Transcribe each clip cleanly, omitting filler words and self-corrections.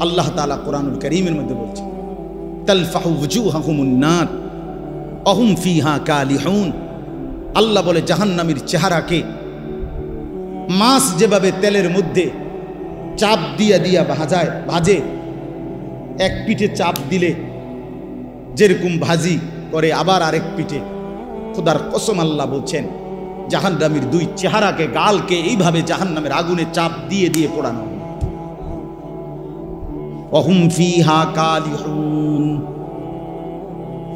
আল্লাহ তাআলা কোরআনুল কারীমের মধ্যে বলছেন, তালফাহু ওয়ুজুহাহুমুন নার ওয়া হুম ফিহা কালিহুন। আল্লাহ বলে জাহান্নামীর চেহারাকে মাছ যেভাবে তেলের মধ্যে চাপ দিয়া দিয়া ভাজে, এক পিঠে চাপ দিলে যেরকম ভাজি করে আবার আরেক পিঠে, খোদার কসম আল্লাহ বলছেন জাহান্নামীর দুই চেহারাকে, গালকে এইভাবে জাহান্নামের আগুনে চাপ দিয়ে দিয়ে পোড়ানো। ওয়াহুম ফিহা কালিহুন।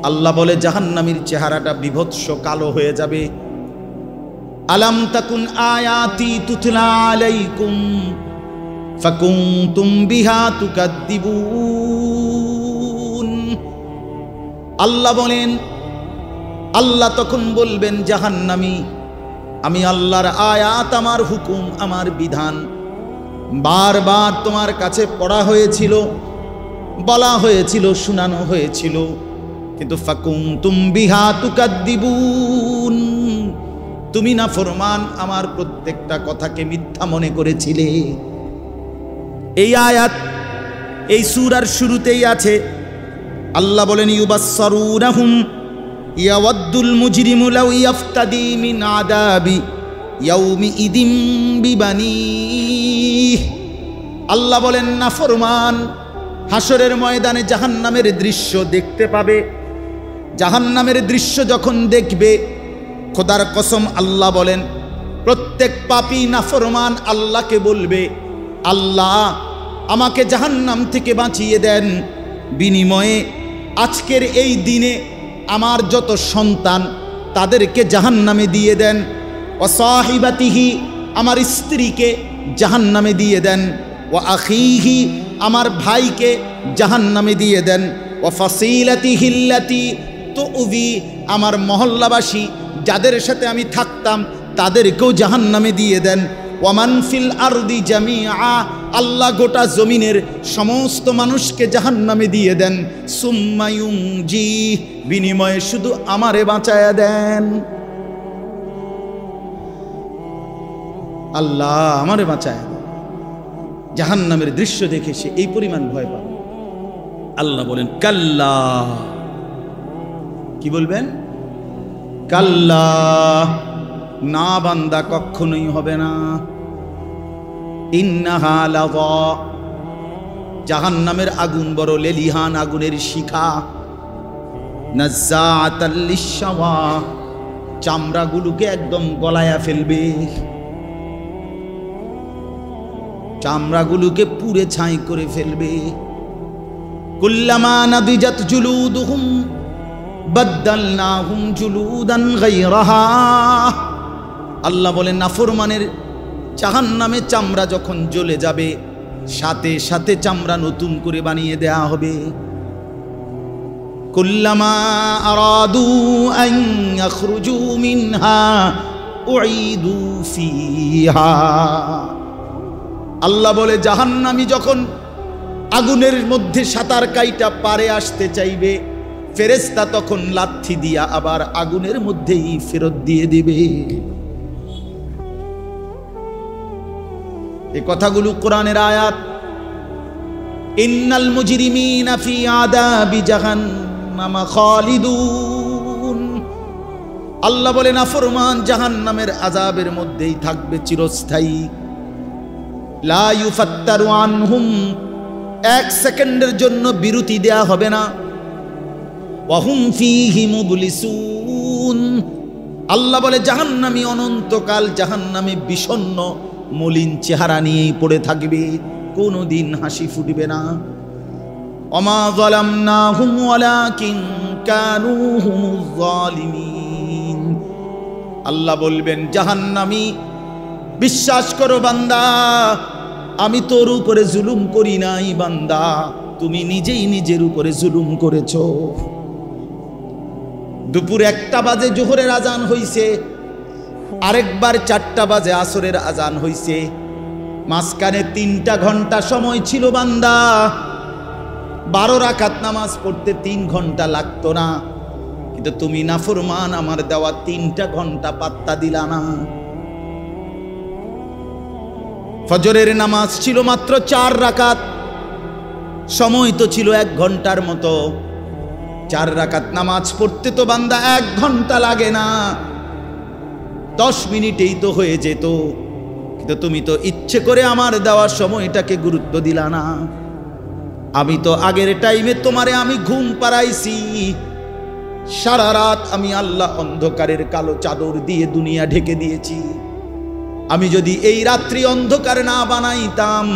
আল্লাহ বলে জাহান্নামীর চেহারাটা বিভৎস কালো হয়ে যাবে। আলাম তাকুন আয়াতি তুতলা আলাইকুম ফাকুনতুম বিহা তুকাদ্দিবুন। আল্লাহ বলেন, আল্লাহ তখন বলবেন জাহান্নামী, আমি আল্লাহর আয়াত, আমার হুকুম, আমার বিধান বারবার তোমার কাছে পড়া হয়েছিল, বলা হয়েছিল, শোনানো হয়েছিল, কিন্তু ফাকুনতুম বিহা তুকাদ্দিবুন, তুমি না ফরমান আমার প্রত্যেকটা কথাকে মিথ্যা মনে করেছিলে। এই আয়াত এই সূরার শুরুতেই আছে। আল্লাহ বলেন ইউবাসসারুনাহুম ইয়াওয়াদ্দুল মুজরিমু লাউ ইয়াফতাদি মিন আযাবি ইয়াউমি ইদিম বিবানিহ। আল্লাহ বলেন নাফরমান হাসরের ময়দানে জাহান্নামের দৃশ্য দেখতে পাবে। জাহান্নামের দৃশ্য যখন দেখবে, খোদার কসম আল্লাহ বলেন প্রত্যেক পাপী নাফরমান আল্লাহকে বলবে, আল্লাহ আমাকে জাহান্নাম থেকে বাঁচিয়ে দেন, বিনিময়ে আজকের এই দিনে আমার যত সন্তান তাদেরকে জাহান্নামে দিয়ে দেন, ওয়া সাহিবাতিহি আমার স্ত্রীকে জাহান্নামে দিয়ে দেন, ওয়া আখিহি আমার ভাইকে জাহান্নামে দিয়ে দেন, ওয়া ফাসিলাতিহি আল্লাতী তুউযি আমার মহল্লাবাসী যাদের সাথে আমি থাকতাম তাদেরকেও জাহান্নামে দিয়ে দেন, ওয়ামান ফিল আরদি জামিআ আল্লাহ গোটা জমিনের সমস্ত মানুষকে জাহান্নামে দিয়ে দেন, সুম্মা ইউনজি বিনিময়ে শুধু আমারে বাঁচায়া দেন। আল্লাহ আমারে বাঁচায়া দেন। জাহান্নামের দৃশ্য দেখে সে এই পরিমাণ ভয় পাবে। আল্লাহ বলেন কাল্লা, কি বলবেন? কাল্লা, না বান্দা কখনোই হবে না। ইন্নাহা লাযা, জাহান্নামের আগুন বড় লেলিহান আগুনের শিখা, নাজ্জাআতাল লিশশাওয়া চামড়াগুলোকে একদম গলায়া ফেলবে, চামড়াগুলোকে পুড়ে ছাই করে ফেলবে। কুল্লামা নাদিজাত জুলুদুহুম বাদদালনাহুম জুলুদান গায়রাহা। আল্লাহ বলেন নাফরমানের জাহান্নামে চামড়া যখন জ্বলে যাবে, সাথে সাথে চামড়া নতুন করে বানিয়ে দেয়া হবে। কুল্লামা আরাদু আন ইয়াখরুজু মিনহা উঈদু ফিহা। আল্লাহ বলে জাহান্নামী যখন আগুনের মধ্যে সাঁতার কাইটা পারে আসতে চাইবে, ফেরেশতা তখন লাথি দিয়া আবার আগুনের মধ্যেই ফেরত দিয়ে দিবে। এই কথাগুলো কোরআনের আয়াত। ইন্নাল মুজরিমিনা ফি আযাবি জাহান্নামা খালিদুন। আল্লাহ বলে নাফরমান জাহান্নামের আযাবের মধ্যেই থাকবে চিরস্থায়ী। লা ইউফাত্তারু আনহুম, এক সেকেন্ডের জন্য বিরতি দেয়া হবে না। ওয়া হুম ফীহি মুবলিসুন। আল্লাহ বলে জাহান্নামী অনন্তকাল জাহান্নামে বিষণ্ণ মলিন চেহারা নিয়েই পড়ে থাকবে, কোনোদিন হাসি ফুটবে না। ওমা যালামনাহুম ওয়ালাকিন কানু হুমুজ যালিমিন। আল্লাহ বলবেন জাহান্নামী বিশ্বাস করো বান্দা, আমি তোর উপরে জুলুম করি নাই বান্দা, তুমি নিজেই নিজের উপরে জুলুম করেছো। দুপুর 1টা বাজে জোহরের আজান হইছে, আরেকবার 4টা বাজে আসরের আজান হইছে, মাঝখানে 3টা ঘন্টা সময় ছিল বান্দা। 12 রাকাত নামাজ পড়তে 3 ঘন্টা লাগতো না, কিন্তু তুমি নাফরমান আমার দেওয়া 3টা ঘন্টা পাত্তা দিলা না। ফজরের নামাজ ছিল মাত্র 4 রাকাত, সময় তো ছিল 1 ঘন্টার মতো। 4 রাকাত নামাজ পড়তে তো বান্দা 1 ঘন্টা লাগে না, 10 মিনিটেই তো হয়ে যেত। কিন্তু তুমি তো ইচ্ছে করে আমার দেওয়ার সময়টাকে গুরুত্ব দিলা না। আমি তো আগের টাইমে তোমারে আমি ঘুম পাড়াইছি। সারা রাত আমি আল্লাহ অন্ধকারের কালো চাদর দিয়ে দুনিয়া ঢেকে দিয়েছি। আমি যদি এই রাত্রি অন্ধকার না বানাইতাম,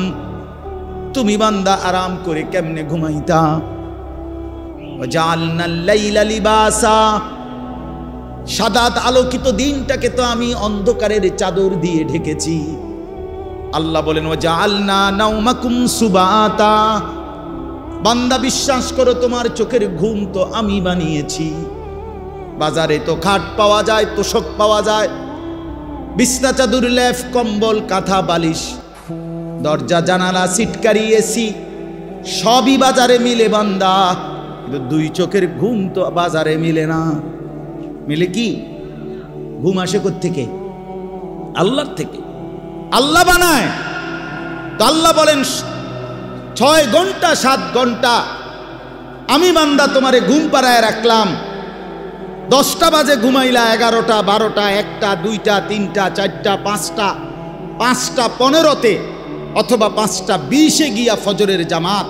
তুমি বান্দা আরাম করে কেমনে ঘুমাইতা? ওয়াজআলনাল লাইলা লিবাসা, সাদাত আলোকিত দিনটাকে তো আমি অন্ধকারের চাদর দিয়ে ঢেকেছি। আল্লাহ বলেন ওয়াজআলনা নাওমাকুম সুবাতা, বান্দা বিশ্বাস করো তোমার চোখের ঘুম তো আমি বানিয়েছি। বাজারে তো খাট পাওয়া যায়, তোশক পাওয়া যায়, বিছনা চাদর লেপ কম্বল কাঁথা বালিশ, দরজা জানালা সিটকারি এসি সবই বাজারে মিলে বান্দা, কিন্তু 2 চোখের ঘুম তো বাজারে মিলে না। মিলে কি? ঘুম আসে কোত্থেকে? আল্লাহর থেকে। আল্লাহ বানায়। তো আল্লাহ বলেন 6 ঘন্টা 7 ঘন্টা আমি বান্দা তোমারে ঘুম পাড়ায় রাখলাম। 10টা বাজে ঘুমাইলা, 11টা 12টা 1টা 2টা 3টা 4টা 5টা 5টা 15তে অথবা 5টা 20-এ গিয়া ফজরের জামাত।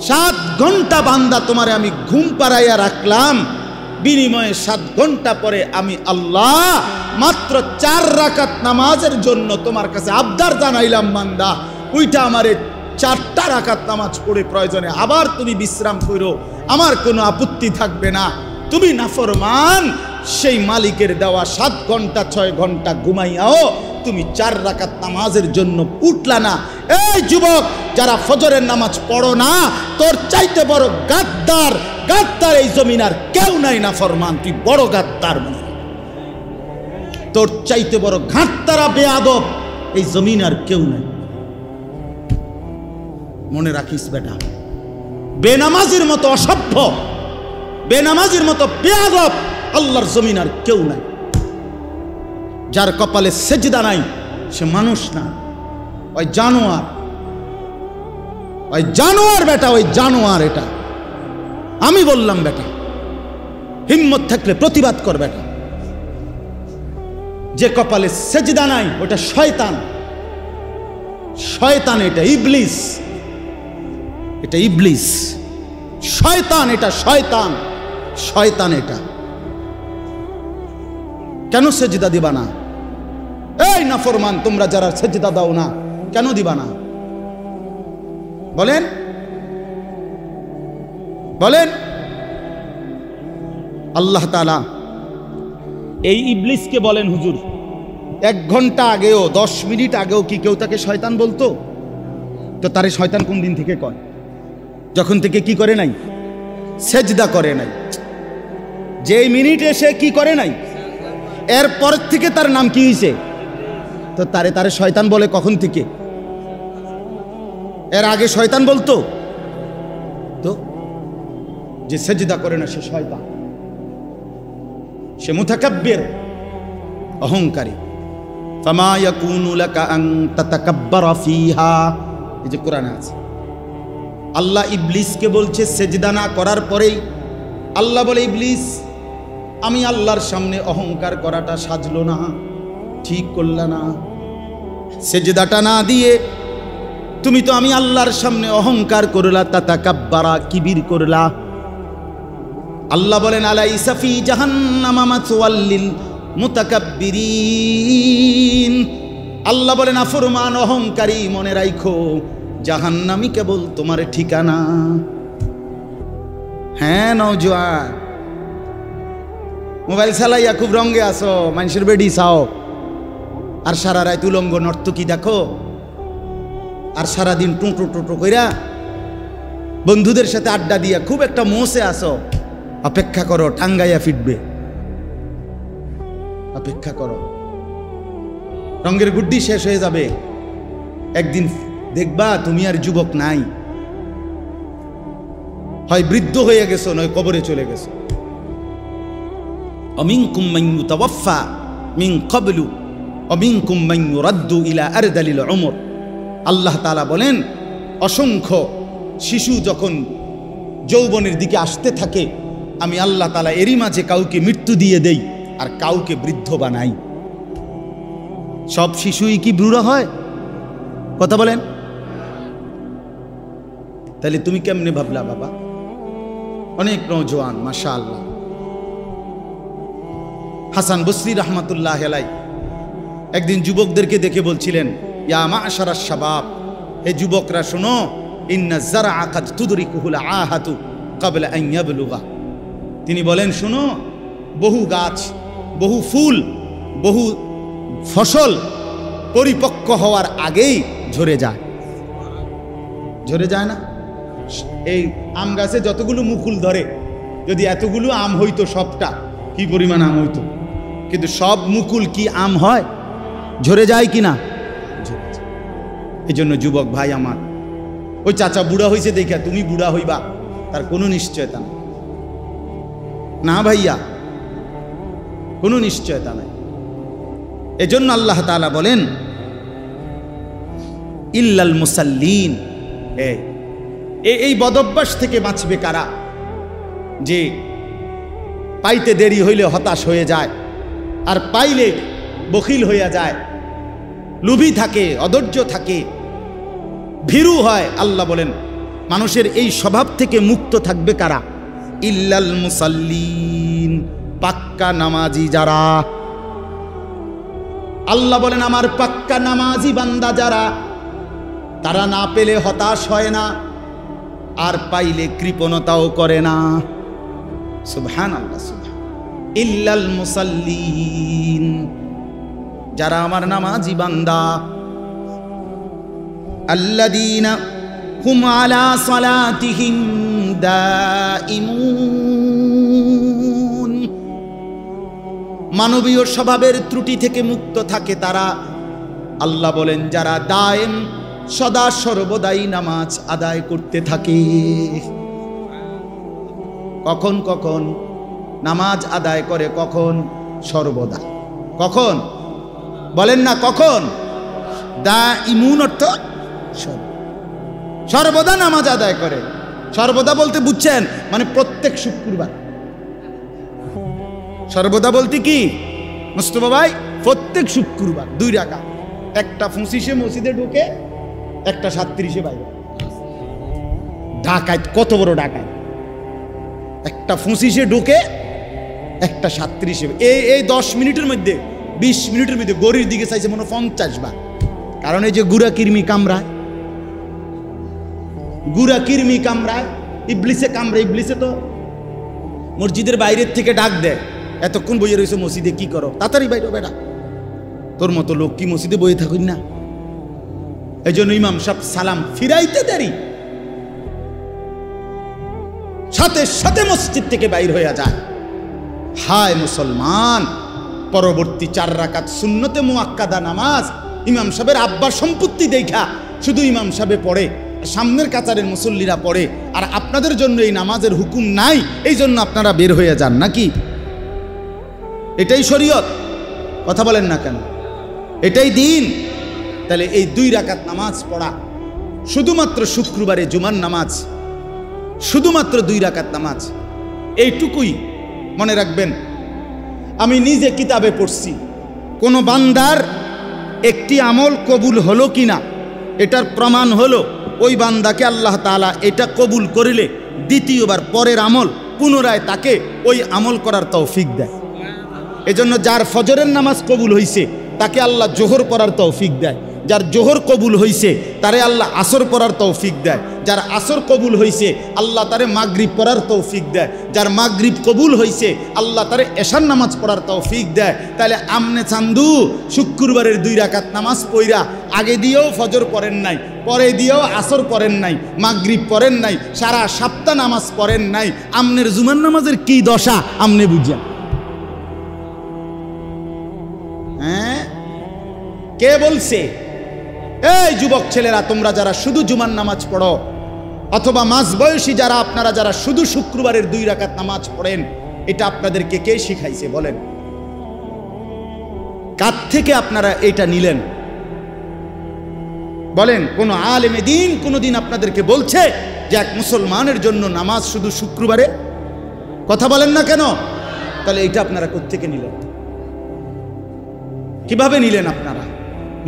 7 ঘন্টা বান্দা তোমারে আমি ঘুম পাড়াইয়া রাখলাম, বিনিময়ে 7 ঘন্টা পরে আমি আল্লাহ মাত্র 4 রাকাত নামাজের জন্য তোমার কাছে আবদার জানাইলাম। বান্দা ওইটা আমারে 4টা রাকাত নামাজ পড়ে প্রয়োজনে আবার তুমি বিশ্রাম করো, আমার কোনো আপত্তি থাকবে না। তুমি নাফরমান, সেই মালিকের দেওয়া 7 ঘন্টা 6 ঘন্টা ঘুমাইয়াও তুমি 4 রাকাত নামাজের জন্য উঠলা না। এই যুবক, যারা ফজরের নামাজ পড়ো না, তোর চাইতে বড় গাদ্দার গাদ্দার এই জমিন আর কেউ নাই। নাফরমান, তুই বড় গাদ্দার, মনে তোর চাইতে বড় ঘাটতারা বেয়াদব এই জমিন আর কেউ নাই। মনে রাখিস বেটা, বেনামাজির মতো অসভ্য, বেনামাজির মতো বেয়াদব আল্লাহর জমিন আর কেউ নাই। যার কপালে সেজদা নাই সে মানুষ না, ওই জানোয়ার, ওই জানোয়ার বেটা, ওই জানোয়ার। এটা আমি বললাম বেটা, হিম্মত থাকলে প্রতিবাদ কর বেটা। যে কপালে সেজদা নাই ওটা শয়তান, শয়তান, এটা ইবলিস, এটা ইবলিস, শয়তান, এটা শয়তান, শয়তান। এটা কেন সেজদা দিবা না? এই নাফরমান, তোমরা যারা সেজদা দাও না কেন দিবা না? বলেন, বলেন। আল্লাহ তাআলা এই ইবলিসকে বলেন, হুজুর 1 ঘন্টা আগেও 10 মিনিট আগেও কি কেউ তাকে শয়তান বলতো? তো তারে শয়তান কোন দিন থেকে কয়? যখন থেকে কি করে নাই? সেজদা করে নাই। যেই মিনিটে সে কি করে নাই, এরপর থেকে তার নাম কি হয়েছে? তো তারে শয়তান বলে কখন থেকে? এর আগে শয়তান বলতো? তো যে সেজদা করে না সে শয়তান, সে মুতাকাব্বির, অহংকারী। ফামা ইয়াকুনু লাকা আন তাতাকাব্বারা ফিহা, এই যে কোরআনে আছে। আল্লাহ ইবলিসকে বলছে সেজদা না করার পরেই আল্লাহ বলে, ইবলিস আমি আল্লাহর সামনে অহংকার করাটা সাজলো না, ঠিক করলা না। সেজদাটা না দিয়ে তুমি তো আমি আল্লাহর সামনে অহংকার করলা, তাতাকাব্বারা, কিবির করলা। আল্লাহ বলেন আলাইসা ফি জাহান্নামা মাসওয়াল লিল মুতাকাব্বিরিন। আল্লাহ বলেন নাফরমান অহংকারী, মনে রাখো জাহান্নামই কেবল তোমার ঠিকানা। হ্যাঁ নওজোয়ান, মোবাইল চালাইয়া খুব রঙে আসো, মানুষের বেডি চাও, আর সারা রাত উলঙ্গ নর্তকী দেখো, আর সারাদিন টুঁটো টুঁটো কইরা বন্ধুদের সাথে আড্ডা দিয়া খুব একটা মোসে আসো। অপেক্ষা করো, টাঙ্গাইয়া ফিটবে, অপেক্ষা করো। রঙের গুড্ডি শেষ হয়ে যাবে, একদিন দেখবা তুমি আর যুবক নাই, হয় বৃদ্ধ হয়ে গেছো নয় কবরে চলে গেছো। অমিনকুম মান ইউতাওয়াফা মিন ক্বাবলু অমিনকুম মান ইউরাদ্দু ইলা আরদালিল উমর। আল্লাহ তাআলা বলেন অসংখ্য শিশু যখন যৌবনের দিকে আসতে থাকে, আমি আল্লাহ তাআলা এরই মাঝে কাউকে মৃত্যু দিয়ে দেই আর কাউকে বৃদ্ধ বানাই। সব শিশুই কি বুড়ো হয়? কথা বলেন। তাহলে তুমি কেমনে ভাবলা বাবা? অনেক নওজোয়ান মাশাআল্লাহ। হাসান বসরি রহমাতুল্লাহ আলাইহি একদিন যুবকদেরকে দেখে বলছিলেন, ইয়া মা'শারাশ শাবাব, হে যুবকরা শোনো, ইন্না যারআ কাদ তুদরিকুহুল আহাতু ক্বাবলা আন ইয়াবলুগা। তিনি বলেন, শোনো, বহু গাছ, বহু ফুল, বহু ফসল পরিপক্ক হওয়ার আগেই ঝরে যায়। ঝরে যায় না? এই আম গাছে যতগুলো মুকুল ধরে, যদি এতগুলো আম হইতো, সবটা কি পরিমাণ আম হইতো, কিন্তু সব মুকুল কি আম হয়? ঝরে যায় কি না? এই জন্য যুবক ভাই আমার, ওই চাচা বুড়া হয়েছে দেখা তুমি বুড়া হইবা তার কোনো নিশ্চয়তা নাই। না ভাইয়া, কোনো নিশ্চয়তা নাই। এজন্য আল্লাহ তাআলা বলেন, ইল্লাল মুসাল্লিন, এই বদভ্যাস থেকে বাঁচবে কারা? যে পাইতে দেরি হইলে হতাশ হয়ে যায়, আর পাইলে বখিল হইয়া যায়, লোভী থাকে, অধৈর্য থাকে, ভীরু হয়। আল্লাহ বলেন, মানুষের এই স্বভাব থেকে মুক্ত থাকবে কারা? ইল্লাল মুসাল্লিন, পাক্কা নামাজি যারা। আল্লাহ বলেন, আমার পাক্কা নামাজি বান্দা যারা, তারা না পেলে হতাশ হয় না, আর পাইলে কৃপণতাও করে না। সুবহানাল্লাহ, সুবহানাল্লাহ। ইল্লাল মুসাল্লিন, যারা আমার নামাজি বান্দা, আল্লাযীনা হুম আলা সালাতিহিম দাইমুন, মানবীয় স্বভাবের ত্রুটি থেকে মুক্ত থাকে তারা। আল্লাহ বলেন, যারা দায়েম, সদা সর্বদাই নামাজ আদায় করতে থাকে। কখন কখন নামাজ আদায় করে? কখন? সর্বদা। কখন বলেন না? কখন? দাইমুন অর্থ সর্বদা নামাজ আদায় করে। সর্বদা বলতে বুঝছেন মানে প্রত্যেক শুক্রবার। সর্বদা বলতে কি মুস্তফা ভাই? প্রত্যেক শুক্রবার 2 রাকাত, একটা 25-এ মসজিদে ঢুকে, একটা 37-এ বাইরে। ঢাকায় কত বড় ডাকায়! একটা 25-এ ঢুকে, একটা 37-এ। এই 10 মিনিটের মধ্যে, 20 মিনিটের মধ্যে গড়ির দিকে চাইছে মনে 50 বার। কারণ এই যে গুড়া কিরমি কামড়ায়, গুড়া কিরমি কামড়ায়, ইবলিসে কামড়ায়। ইবলিসে তো মসজিদের বাইরের থেকে ডাক দেয়, এতক্ষণ বইয়ে রয়েছে মসজিদে, কি করো? তাড়াতাড়ি বাইরে বেটা, তোর মতো লোক কি মসজিদে বইয়ে থাকুন না? এই জন্য ইমাম সাহেব সালাম ফিরাইতে দেরি, সাথে সাথে মসজিদ থেকে বাইর হয়ে যায়। হায় মুসলমান, পরবর্তী 4 রাকাত সুন্নতে মুআক্কাদা নামাজ ইমাম সাহেবের আব্বার সম্পত্তি দেখা শুধু ইমাম সাহেবে পড়ে, সামনের কাতারের মুসল্লিরা পড়ে, আর আপনাদের জন্য এই নামাজের হুকুম নাই, এই জন্য আপনারা বের হয়ে যান নাকি? এটাই শরীয়ত? কথা বলেন না কেন? এটাই দিন? তাহলে এই 2 রাকাত নামাজ পড়া, শুধুমাত্র শুক্রবারে জুমার নামাজ, শুধুমাত্র 2 রাকাত নামাজ, এইটুকুই মনে রাখবেন। আমি নিজে কিতাবে পড়ছি, কোন বান্দার একটি আমল কবুল হলো কিনা এটার প্রমাণ হলো ওই বান্দাকে আল্লাহ তাআলা এটা কবুল করিলে দ্বিতীয়বার পরের আমল পুনরায় তাকে ওই আমল করার তৌফিক দেয়। এজন্য যার ফজরের নামাজ কবুল হইছে তাকে আল্লাহ জোহর পড়ার তৌফিক দেয়, যার জোহর কবুল হইছে তারে আল্লাহ আসর পড়ার তৌফিক দেয়, যার আসর কবুল হইছে আল্লাহ তারে মাগরিব পড়ার তৌফিক দেয়, যার মাগরিব কবুল হইছে আল্লাহ তারে এশার নামাজ পড়ার তৌফিক দেয়। তাহলে আমনে চান্দু শুক্রবারের 2 রাকাত নামাজ পইরা আগে দিয়েও ফজর পড়েন নাই, পরে দিয়েও আসর পড়েন নাই, মাগরিব পড়েন নাই, সারা সপ্তাহ নামাজ পড়েন নাই, আমনের জুমার নামাজের কি দশা আমনে বুঝেন? হ্যাঁ, কে বলছে? এই যুবক ছেলেরা, তোমরা যারা শুধু জুমার নামাজ পড়ো, অথবা মাঝবয়সী যারা আপনারা যারা শুধু শুক্রবারের 2 রাকাত নামাজ পড়েন, এটা আপনাদেরকে কে শিখাইছে বলেন? কার থেকে আপনারা এটা নিলেন বলেন? কোন আলেমে দ্বীন কোনদিন আপনাদেরকে বলছে যে এক মুসলমানের জন্য নামাজ শুধু শুক্রবারে? কথা বলেন না কেন? তাহলে এটা আপনারা কোত্থেকে নিলেন? কিভাবে নিলেন আপনারা?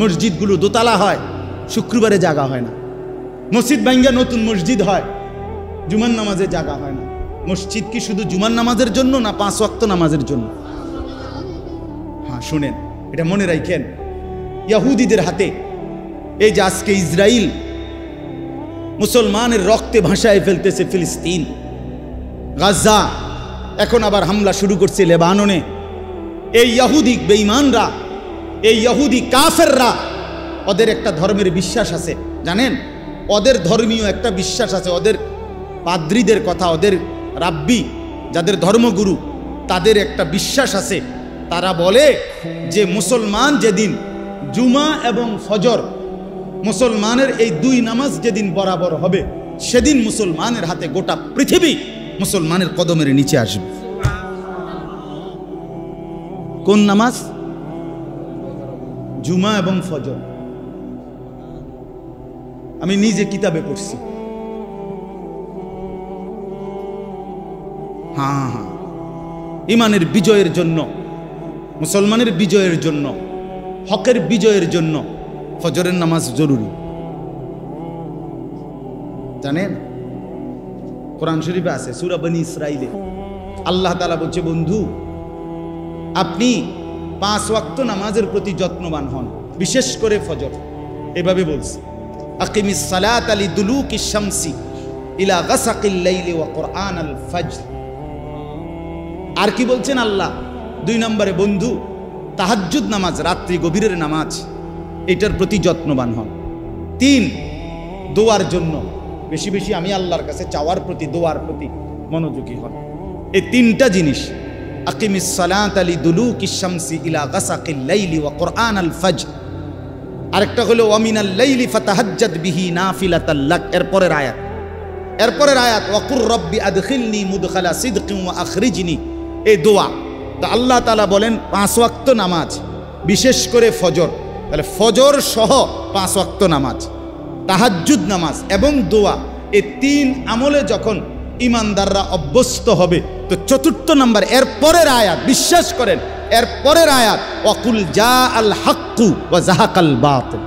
মসজিদগুলো দোতলা হয়, শুক্রবারে জাগা হয় না। মসজিদ ভাঙ্গা নতুন মসজিদ হয়, জুমার নামাজে জাগা হয় না। মসজিদ কি শুধু জুমার নামাজের জন্য না 5 ওয়াক্ত নামাজের জন্য? হ্যাঁ, শুনেন, এটা মনে রাখেন। ইহুদিদের হাতে এই যে আজকে ইসরায়েল মুসলমানের রক্তে ভাসায় ফেলতেছে ফিলিস্তিন, গাজা, এখন আবার হামলা শুরু করছে লেবাননে। এই ইহুদি বেঈমানরা, এই ইহুদি কাফেররা, ওদের একটা ধর্মের বিশ্বাস আছে, জানেন? ওদের ধর্মীয় একটা বিশ্বাস আছে। ওদের পাদ্রীদের কথা, ওদের রাব্বি, যাদের ধর্মগুরু, তাদের একটা বিশ্বাস আছে। তারা বলে যে মুসলমান যেদিন জুমা এবং ফজর, মুসলমানের এই 2 নামাজ যেদিন বরাবর হবে, সেদিন মুসলমানের হাতে গোটা পৃথিবী মুসলমানের কদমের নিচে আসবে। কোন নামাজ? জুমা এবং ফজর। আমি নিজে কিতাবে পড়ছি। হ্যাঁ, ইমানের বিজয়ের জন্য, মুসলমানের বিজয়ের জন্য, হকের বিজয়ের জন্য ফজরের নামাজ জরুরি, জানেন? কোরআন শরীফে আছে, সূরা বনী ইসরাইলে আল্লাহ তাআলা বলছে, বন্ধু আপনি 5 ওয়াক্ত নামাজের প্রতি যত্নবান হন, বিশেষ করে ফজর। এভাবে বলছে, আকিমিস সালাতা লিদুলুকিশ শামসি ইলা গাসাকিল লাইলি ওয়া কুরআনাল ফাজর। আর কি বলছেন আল্লাহ? 2 নম্বরে, বন্ধু তাহাজ্জুদ নামাজ, রাত্রি গভীরের নামাজ, এটার প্রতি যত্নবান হন। 3, দোয়ার জন্য বেশি বেশি আমি আল্লাহর কাছে চাওয়ার প্রতি, দোয়ার প্রতি মনোযোগী হন। এই 3টা জিনিস, আকিমিস সালাতা লিদুলুকিশ শামসি ইলা গাসাকিল লাইলি ওয়া কুরআনাল ফাজর। আরেকটা হলো ওয়া মিনাল লাইলি ফাতাহাজ্জাদ বিহি নাফিলাতাল লাক। এরপরের আয়াত ওয়া কুর রাব্বি আদখিলনি মুদখালা সিদকিন ওয়া আখরিজনি। এই দোয়া তো আল্লাহ তাআলা বলেন 5 ওয়াক্ত নামাজ, বিশেষ করে ফজর। তাহলে ফজর সহ 5 ওয়াক্ত নামাজ, তাহাজ্জুদ নামাজ এবং দোয়া, এই 3 আমলে যখন ইমানদাররা অভ্যস্ত হবে, তো 4র্থ নাম্বার এরপরের আয়াত, বিশ্বাস করেন এরপরের আয়াত, ওয়াকুল জা আল হাক্কু ওয়া জাহাকাল বাতিল।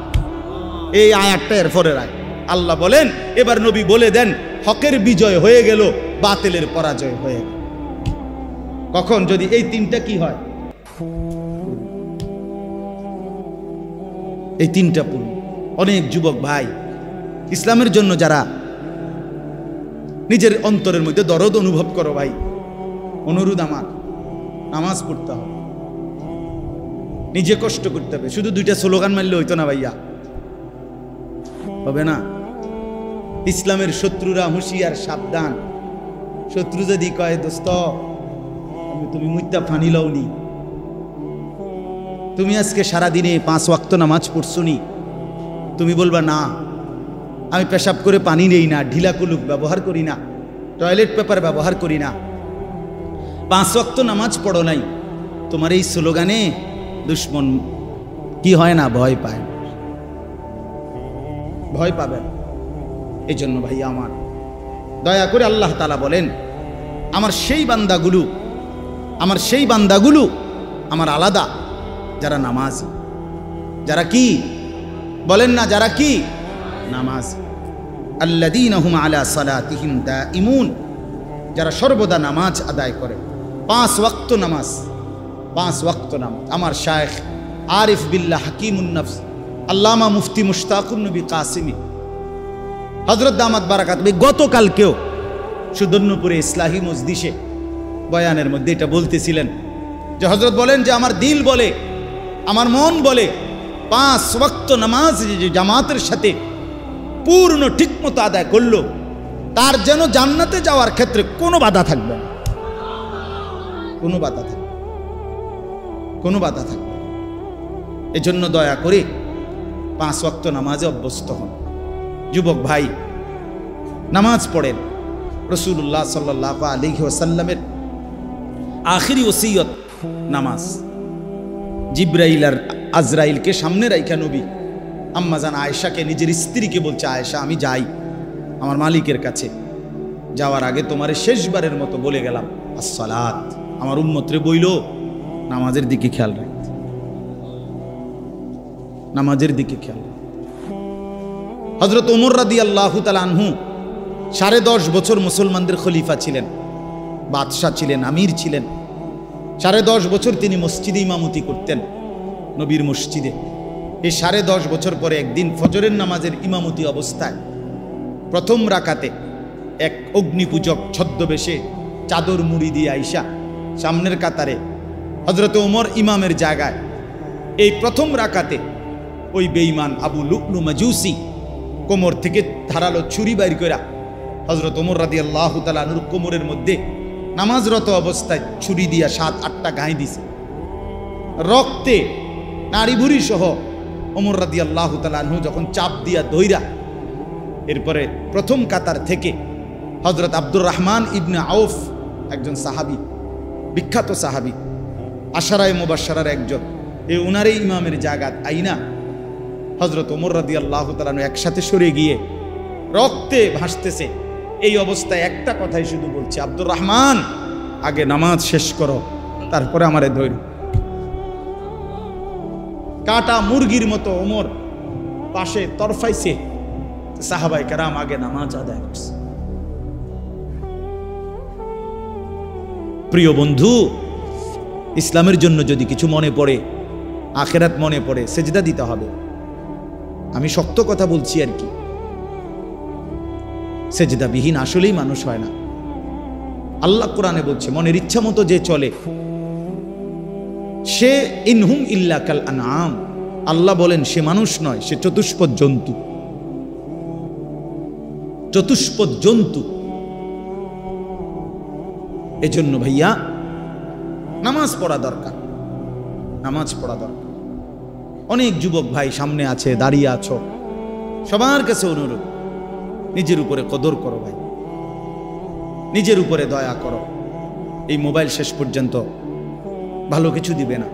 এই আয়াতটা এরপরের আয়াত। আল্লাহ বলেন, এবার নবী বলে দেন, হকের বিজয় হয়ে গেল, বাতিলের পরাজয় হয়ে গেল। কখন? যদি এই 3টা কি হয়, এই 3টা পূর্ণ। অনেক যুবক ভাই ইসলামের জন্য যারা নিজের অন্তরের মধ্যে দরদ অনুভব করো, ভাই অনুরোধ আমার, নামাজ পড়তে হবে, নিজে কষ্ট করতে হবে। শুধু 2টা স্লোগান মারলে হইতো না ভাইয়া, হবে না। ইসলামের শত্রুরা হুঁশিয়ার, সাবধান। শত্রু যদি কয়, দোস্ত তুমি মুইতা ফানি লওনি, তুমি আজকে সারাদিনে 5 ওয়াক্ত নামাজ পড়ছনি, তুমি বলবা না আমি পেশাব করে পানি নেই না, ঢিলা কুলুক ব্যবহার করি না, টয়লেট পেপার ব্যবহার করি না, 5 ওয়াক্ত নামাজ পড়ো নাই, তোমার এই স্লোগানে দুশ্মন কি হয় না, ভয় পায়, ভয় পাবেন। এই জন্য ভাই আমার, দয়া করে আল্লাহ তাআলা বলেন, আমার সেই বান্দাগুলো আমার আলাদা, যারা নামাজি, যারা কি বলেন না, যারা কি নামাজ, আল্লাযীনা হুম আলা সালাতিহিম দাঈমুন, যারা সর্বদা নামাজ আদায় করে। 5 ওয়াক্ত নামাজ, 5 ওয়াক্ত নামাজ। আমার শায়েখ আরিফ বিল্লাহ হাকিমুন নফস আল্লামা মুফতি মুশতাকুন নবী কাসিমি হযরত দামাত বারাকাত গতকালকেও সুদর্ণপুরে ইসলাহি মজলিসে বয়ানের মধ্যে এটা বলতেছিলেন যে হযরত বলেন যে আমার দিল বলে, আমার মন বলে, 5 ওয়াক্ত নামাজ যে জামাতের সাথে পূর্ণ ঠিকমতো আদায় করলো, তার যেন জান্নাতে যাওয়ার ক্ষেত্রে কোনো বাধা থাকবে না, কোনো বাধা থাকবে, কোনো বাধা থাকবে। এজন্য দয়া করে 5 ওয়াক্ত নামাজে অভ্যস্ত হন। যুবক ভাই, নামাজ পড়েন। রাসূলুল্লাহ সাল্লাল্লাহু আলাইহি ওয়াসাল্লামের আখিরি ওসিয়ত নামাজ। জিব্রাইল আর আজরাইলকে সামনে রাইখা নবী আম্মাজান আয়েশাকে, নিজের স্ত্রীকে বলছে, আয়েশা আমি যাই, আমার মালিকের কাছে যাওয়ার আগে তোমারে শেষবারের মতো বলে গেলাম আসসালাত। আমার উম্মতরে বইল নামাজের দিকে খেয়াল রাখতে, নামাজের দিকে খেয়াল রাখতে। হযরত ওমর রাদিয়াল্লাহু তাআলা আনহু 10.5 বছর মুসলমানদের খলিফা ছিলেন, বাদশাহ ছিলেন, আমির ছিলেন। 10.5 বছর তিনি মসজিদে ইমামতি করতেন, নবীর মসজিদে। এই 10.5 বছর পরে একদিন ফজরের নামাজের ইমামতি অবস্থায় প্রথম রাকাতে এক অগ্নিপূজক ছদ্মবেশে চাদর মুড়ি দিয়ে আইসা সামনের কাতারে হযরত ওমর ইমামের জায়গায় এই প্রথম রাকাতে ওই বেঈমান আবু লুকলু মাজুসি কোমর থেকে ধারালো ছুরি বাইর কইরা হযরত ওমর রাদিয়াল্লাহু তাআলা আনহুর কোমরের মধ্যে নামাজরত অবস্থায় ছুরি দিয়া 7-8টা গায়ে দিছে। রক্তে নাড়ি ভুড়ি সহ ওমর রাদিয়াল্লাহু তাআলা আনহু যখন চাপ দিয়া ধইরা এরপরে প্রথম কাতার থেকে হযরত আব্দুর রহমান ইবনে আউফ, একজন সাহাবী, বিখ্যাত সাহাবী, আশারায়ে মুবাশশারার একজন, এই উনারই ইমামের জায়গাত আইনা হযরত ওমর রাদিয়াল্লাহু তাআলা একসাথে সরে গিয়ে রক্তে ভাসতেছে। এই অবস্থায় একটা কথাই শুধু বলছে, আব্দুর রহমান আগে নামাজ শেষ করো, তারপরে আমারে ধৈর্য। কাটা মুরগির মতো ওমর পাশে তরফাইছে, সাহাবায়ে কেরাম আগে নামাজ আদায় করছে। প্রিয় বন্ধু, ইসলামের জন্য যদি কিছু মনে পড়ে, আখেরাত মনে পড়ে, সেজদা দিতে হবে। আমি শক্ত কথা বলছি আর কি, সেজদাবিহীন আসলেই মানুষ হয় না। আল্লাহ কোরআনে বলছে, মনের ইচ্ছা মতো যে চলে সে ইনহুম ইল্লা কাল আনআম। আল্লাহ বলেন সে মানুষ নয়, সে চতুষ্পদ জন্তু। চতুষ্পদ জন্তু। এজন্য ভাইয়া নামাজ পড়া দরকার, নামাজ পড়া দরকার। অনেক যুবক ভাই সামনে আছে, দাঁড়িয়ে আছো, সবার কাছে অনুরোধ, নিজের উপরে কদর করো ভাই, নিজের উপরে দয়া করো। এই মোবাইল শেষ পর্যন্ত ভালো কিছু দিবে না,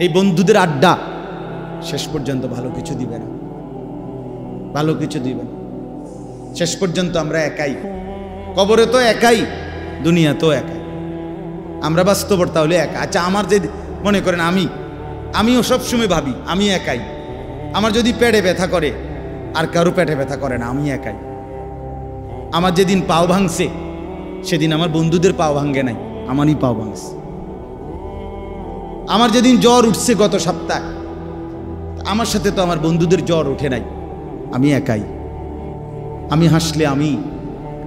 এই বন্ধুদের আড্ডা শেষ পর্যন্ত ভালো কিছু দিবে না, ভালো কিছু দিবে না। শেষ পর্যন্ত আমরা একাই, কবরে তো একাই, দুনিয়া তো একাই। আমরা বাস্তবতা হলে একা। আচ্ছা, আমার যে মনে করেন আমিও সবসময় ভাবি আমি একাই। আমার যদি পেটে ব্যথা করে, আর কারো পেটে ব্যথা করে না, আমি একাই। আমার যেদিন পাও ভাঙছে সেদিন আমার বন্ধুদের পাও ভাঙে নাই, আমারই পাও ভাঙছে। আমার যেদিন জ্বর উঠছে গত সপ্তাহে, আমার সাথে তো আমার বন্ধুদের জ্বর ওঠে নাই, আমি একাই। আমি হাসলে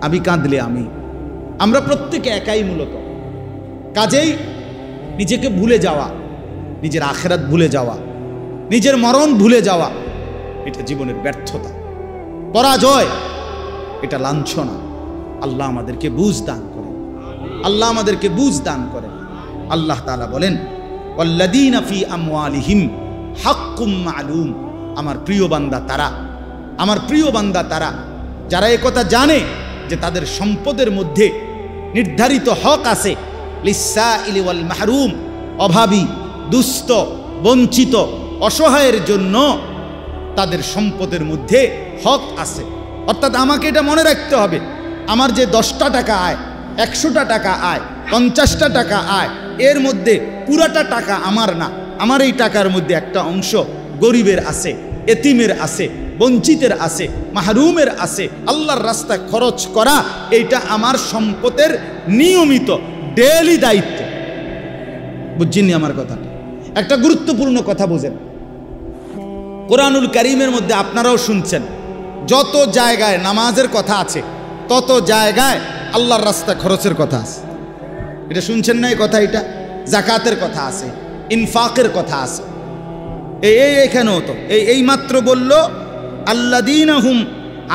আমি কাঁদলে আমরা প্রত্যেকে একাই মূলত। কাজেই নিজেকে ভুলে যাওয়া, নিজের আখেরাত ভুলে যাওয়া, নিজের মরণ ভুলে যাওয়া, এটা জীবনের ব্যর্থতা, পরাজয়, এটা লাঞ্ছনা। আল্লাহ আমাদেরকে বুঝ দান করে, আল্লাহ আমাদেরকে বুঝ দান করে। আল্লাহ তাআলা বলেন, ওয়াল্লাযীনা ফী আমওয়ালিহিম হাক্কুম মা'লুম। আমার প্রিয় বান্দা তারা, আমার প্রিয় বান্দা তারা যারা একথা জানে যে তাদের সম্পদের মধ্যে নির্ধারিত হক আছে। লিসসাইলি ওয়াল মাহরুম, অভাবী, দুস্থ, বঞ্চিত, অসহায়ের জন্য তাদের সম্পদের মধ্যে হক আছে। অর্থাৎ আমাকে এটা মনে রাখতে হবে, আমার যে 10টা টাকা আয়, 100টা টাকা আয়, 50টা টাকা আয়, এর মধ্যে পুরাটা টাকা আমার না। আমার এই টাকার মধ্যে একটা অংশ গরিবের আছে, এতিমের আছে, বঞ্চিতের আছে, মাহরুমের আছে। আল্লাহর রাস্তায় খরচ করা এইটা আমার সম্পদের নিয়মিত ডেইলি দায়িত্ব। বুঝছেন আমার কথাটা? একটা গুরুত্বপূর্ণ কথা বোঝেন, কোরআনুল কারীমের মধ্যে আপনারাও শুনছেন, যত জায়গায় নামাজের কথা আছে তত জায়গায় আল্লাহর রাস্তায় খরচের কথা আছে। এটা শুনছেন না? এই কথা, এটা যাকাতের কথা আছে, ইনফাকের কথা আছে। এইখানেও তো এই মাত্র বলল, আল্লাযীনা হুম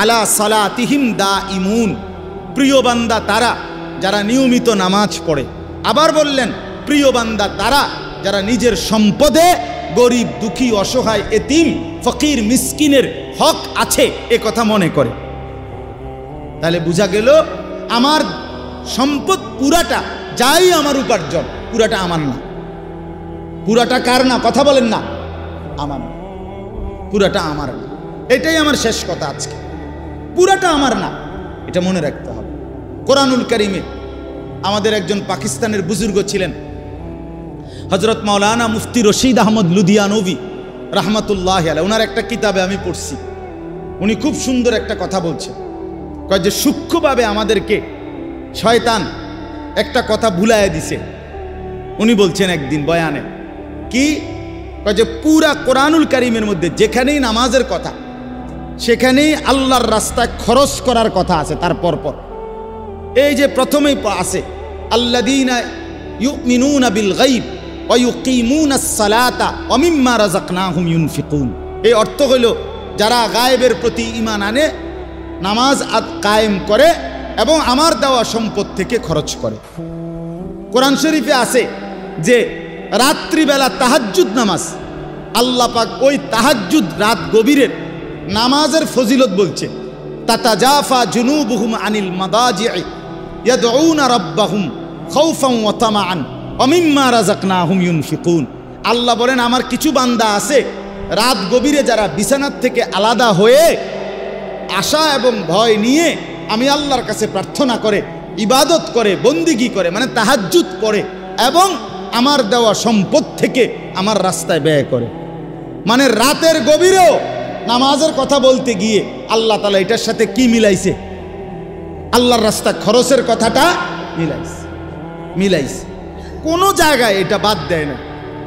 আলা সালাতিহিম দাঈমুন। প্রিয় বান্দা তারা যারা নিয়মিত নামাজ পড়ে। আবার বললেন, প্রিয় বান্দা তারা যারা নিজের সম্পদে গরিব, দুঃখী, অসহায়, এতিম, ফকির, মিসকিনের হক আছে এ কথা মনে করে। তাহলে বোঝা গেল আমার সম্পদ পুরাটা, যাই আমার উপার্জন, পুরাটা আমার না। পুরাটা কার না? কথা বলেন না। আমার না, পুরাটা আমার না। এটাই আমার শেষ কথা আজকে। পুরাটা আমার না, এটা মনে রাখতে হবে। কোরআনুল কারিমে আমাদের একজন পাকিস্তানের বুজুর্গ ছিলেন হযরত মাওলানা মুফতি রশিদ আহমদ লুধিয়ানভি রাহমাতুল্লাহ আলাইহি। ওনার একটা কিতাবে আমি পড়ছি, উনি খুব সুন্দর একটা কথা বলছেন, কয় যে সূক্ষ্মভাবে আমাদেরকে শয়তান একটা কথা ভুলাইয়া দিছে। উনি বলছেন একদিন বয়ানে, কি কয় যে পুরা কোরআনুল কারিমের মধ্যে যেখানেই নামাজের কথা সেখানেই আল্লাহর রাস্তায় খরচ করার কথা আছে। তার পরপর এই যে প্রথমেই আছে আল্লাযীনা ইউমিনুনা বিল গায়ব ওয়া ইউকিমুনাস সালাতা ওয়া মিম্মা রাযাকনাহুম ইউনফিকুন। এই অর্থ হইল যারা গায়েবের প্রতি ঈমান আনে, নামাজ কায়েম করে এবং আমার দেওয়া সম্পদ থেকে খরচ করে। কোরআন শরীফে আছে যে রাত্রিবেলা তাহাজ্জুদ নামাজ, আল্লাহ পাক ওই তাহাজ্জুদ রাত গভীরের নামাজের ফজিলত বলছে, তাতাজাফা জুনুবুহুম আনিল মাদাজি'i ইয়াদউনা রাব্বাহুম খাউফান ওয়া তামাআন ওয়া মিম্মা রাযাকনাহুম ইউনফিকুন। আল্লাহ বলেন আমার কিছু বান্দা আছে রাত গভীরে যারা বিছানার থেকে আলাদা হয়ে আশা এবং ভয় নিয়ে আমি আল্লাহর কাছে প্রার্থনা করে, ইবাদত করে, বন্দিগি করে, মানে তাহাজ্জুদ পড়ে এবং আমার দেওয়া সম্পদ থেকে আমার রাস্তায় ব্যয় করে। মানে রাতের গভীরেও নামাজের কথা বলতে গিয়ে আল্লাহ তাআলা এটার সাথে কি মিলাইছে? আল্লাহর রাস্তা খরচের কথাটা মিলাইছে। কোনো জায়গায় এটা বাদ দেয় না।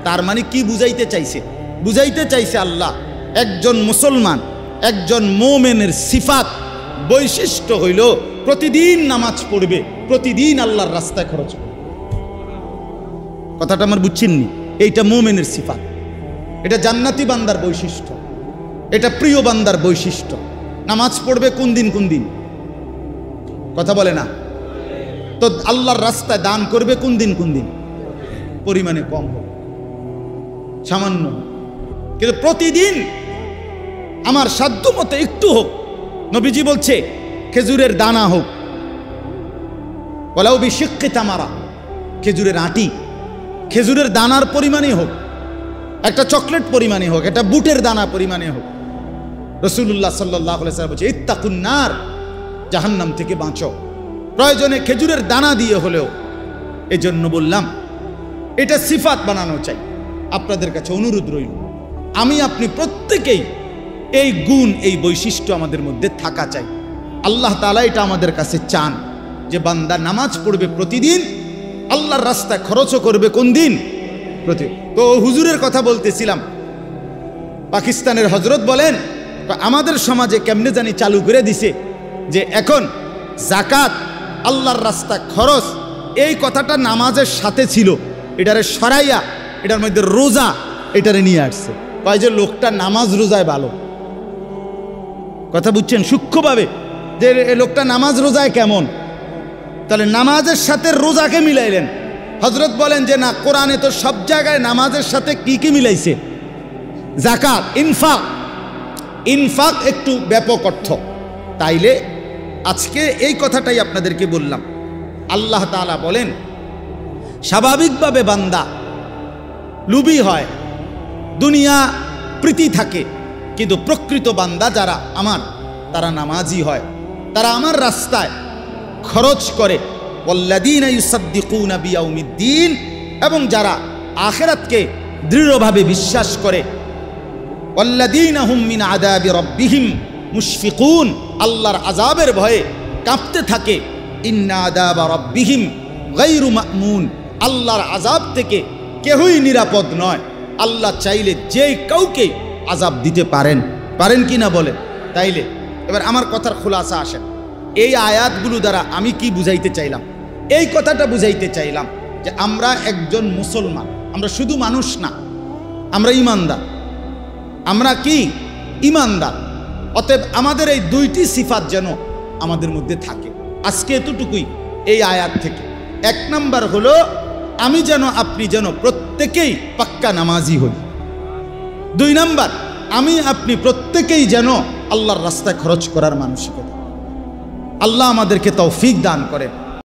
তার মানে কি বুঝাইতে চাইছে? বুঝাইতে চাইছে আল্লাহ একজন মুসলমান, একজন মুমিনের সিফাত বৈশিষ্ট্য হইল প্রতিদিন নামাজ পড়বে, প্রতিদিন আল্লাহর রাস্তায় খরচ করবে। কথাটা আমার বুঝছেননি? এইটা মুমিনের সিফাত, এটা জান্নাতি বান্দার বৈশিষ্ট্য, এটা প্রিয় বান্দার বৈশিষ্ট্য। নামাজ পড়বে কোন দিন কোন দিন, কথা বলে না তো। আল্লাহর রাস্তায় দান করবে কোন দিন কোন দিন, পরিমাণে কম হোক, সামান্য, কিন্তু প্রতিদিন আমার সাধ্য মতো একটু হোক। নবীজি বলছে খেজুরের দানা হোক, ওয়ালাউ বিশিক্কি তামারা, খেজুরের আটি, খেজুরের দানার পরিমাণই হোক, একটা চকলেট পরিমাণে হোক, একটা বুটের দানা পরিমাণে হোক। রাসূলুল্লাহ সাল্লাল্লাহু আলাইহি ওয়াসাল্লাম বলছে ইত্তাকুন নার, জাহান্নাম থেকে বাঁচো, প্রয়োজনে খেজুরের দানা দিয়ে হলেও। এজন্য বললাম এটা সিফাত বানানো চাই। আপনাদের কাছে অনুরোধ রইল, আমি আপনি প্রত্যেকেই এই গুণ, এই বৈশিষ্ট্য আমাদের মধ্যে থাকা চাই। আল্লাহ তাআলা এটা আমাদের কাছে চান যে বান্দা নামাজ পড়বে প্রতিদিন, আল্লাহর রাস্তায় খরচও করবে কোন দিন, প্রতিদিন। তো হুজুরের কথা বলতেছিলাম, পাকিস্তানের হজরত বলেন আমাদের সমাজে কেমনে জানি চালু করে দিছে যে এখন যাকাত, আল্লাহর রাস্তায় খরচ, এই কথাটা নামাজের সাথে ছিল, এটারে সরাইয়া এটার মধ্যে রোজা এটারে নিয়ে আসছে। কয় যে লোকটা নামাজ রোজায় ভালো, কথা বুঝছেন সূক্ষ্মভাবে, যে লোকটা নামাজ রোজায় কেমন, তাহলে নামাজের সাথে রোজাকে মিলাইলেন। হযরত বলেন যে না, কোরআনে তো সব জায়গায় নামাজের সাথে কি কি মিলাইছে, যাকাত, ইনফাক। ইনফাক একটু ব্যাপক অর্থ। তাইলে আজকে এই কথাটাই আপনাদেরকে বললাম। আল্লাহ তাআলা বলেন স্বাভাবিকভাবে বান্দা লুবি হয়, দুনিয়া প্রীতি থাকে, কিন্তু প্রকৃত বান্দা যারা আমার, তারা নামাজি হয়, তারা আমার রাস্তায় খরচ করে। ওয়াল্লাযীনা ইউসাদ্দিকুনা বিয়াউমিদ্দিন, এবং যারা আখিরাতকে দৃঢ়ভাবে বিশ্বাস করে। ওয়াল্লাযীনা হুম মিন আযাবি রাব্বিহিম মুশফিকুন, আল্লাহর আযাবের ভয়ে কাঁপতে থাকে। ইন্না আযাবা রাব্বিহিম গায়রু মা'মুন, আল্লাহর আযাব থেকে কেউই নিরাপদ নয়। আল্লাহ চাইলে যে কাউকে আযাব দিতে পারেন, পারেন কি না বলেন? তাইলে এবার আমার কথার খুলাসা আসেন, এই আয়াতগুলো দ্বারা আমি কি বুঝাইতে চাইলাম? এই কথাটা বুঝাইতে চাইলাম যে আমরা একজন মুসলমান, আমরা শুধু মানুষ না, আমরা ঈমানদার। আমরা কি ঈমানদার। অতএব আমাদের এই দুইটি সিফাত যেন আমাদের মধ্যে থাকে। আজকে এতটুকুই এই আয়াত থেকে। এক নাম্বার হলো আমি যেন, আপনি যেন প্রত্যেকেই পাক্কা নামাজি হই। দুই নাম্বার, আমি আপনি প্রত্যেকেই যেন আল্লাহর রাস্তায় খরচ করার মানসিকতা। আল্লাহ আমাদেরকে তৌফিক দান করেন।